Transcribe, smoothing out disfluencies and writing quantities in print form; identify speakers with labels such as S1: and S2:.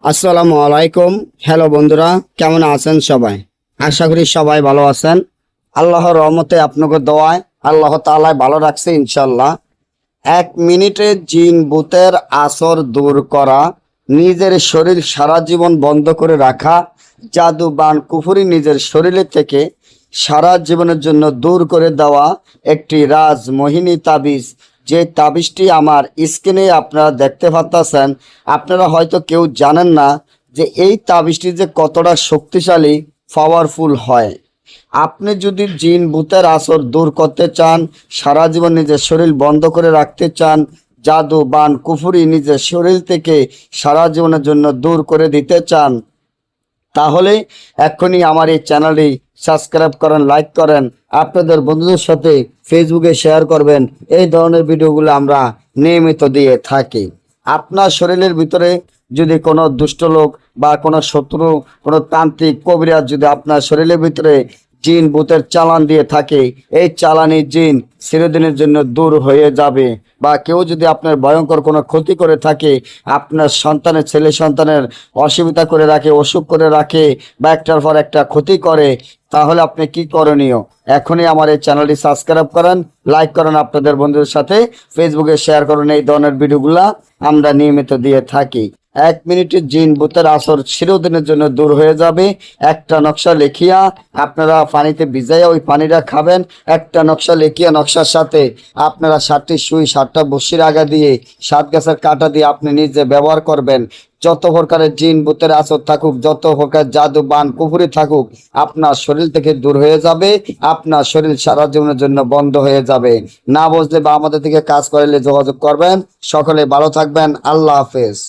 S1: আসসালামু আলাইকুম। হ্যালো বন্ধুরা, কেমন আছেন সবাই? আশা করি সবাই ভালো আছেন। আল্লাহর রহমতে আপনাকে দোয়ায় আল্লাহ তাআলা ভালো রাখছে ইনশাল্লাহ। 1 মিনিটে জিন ভূতের আসর দূর করা, নিজের শরীর সারা জীবন বন্ধ করে রাখা, জাদু বান কুফরি নিজের শরীরে থেকে সারা জীবনের জন্য দূর করে দেওয়া একটি রাজমোহিনী তাবিজ। যে তাবিজটি আমার স্ক্রিনে আপনারা দেখতে পাচ্ছেন। আপনারা হয়তো কেউ জানেন না যে এই তাবিজটি যে কতটা শক্তিশালী, পাওয়ারফুল হয়। আপনি যদি জিন ভূতের আসর দূর করতে চান, সারা জীবন নিজের শরীর বন্ধ করে রাখতে চান, জাদু বান কুফরি নিজের শরীর থেকে সারা জীবনের জন্য দূর করে দিতে চান, তাহলে এক্ষুনি আমার এই চ্যানেলটি সাবস্ক্রাইব করেন, লাইক করেন, আপনাদের বন্ধুদের সাথে ফেসবুকে শেয়ার করবেন। এই ধরনের ভিডিওগুলো আমরা নিয়মিত দিয়ে থাকি। আপনার শরীরের ভিতরে যদি কোনো দুষ্ট লোক বা কোনো শত্রু, কোনো তান্ত্রিক কবিরাজ যদি আপনার শরীরের ভিতরে জিন ভূতের চালান দিয়ে থাকে, এই চালানি জিন চিরদিনের জন্য দূর হয়ে যাবে। বা কেউ যদি আপনার ভয়ঙ্কর কোনো ক্ষতি করে থাকে, আপনার সন্তানের, ছেলে সন্তানের অসুবিধা করে রাখে, অসুখ করে রাখে, বা একটার পর একটা ক্ষতি করে, তাহলে আপনি কি করণীয়? এখনই আমার এই চ্যানেলটি সাবস্ক্রাইব করেন, লাইক করেন, আপনাদের বন্ধুদের সাথে ফেসবুকে শেয়ার করুন। এই ধরনের ভিডিওগুলা আমরা নিয়মিত দিয়ে থাকি। 1 মিনিটে জিন ভূতের আসর চিরদিনের জন্য দূর হয়ে যাবে। একটা নকশা লেখিয়া আপনারা পানিতে ভিজাইয়া ওই পানিটা খাবেন। একটা নকশা লেখিয়া, নকশার সাথে আপনারা 7টি সুই, 7টা বসির আগা দিয়ে, 7 গাছের কাঁটা দিয়ে আপনি নিজে ব্যবহার করবেন। যত প্রকারের জিন ভূতের আসর থাকুক, যত প্রকার জাদু বান কুফরি থাকুক, আপনার শরীর থেকে দূর হয়ে যাবে। আপনার শরীর সারা জীবনের জন্য বন্ধ হয়ে যাবে। না বুঝলে বা আমাদের থেকে কাজ করাইলে যোগাযোগ করবেন। সকলে ভালো থাকবেন। আল্লাহ হাফেজ।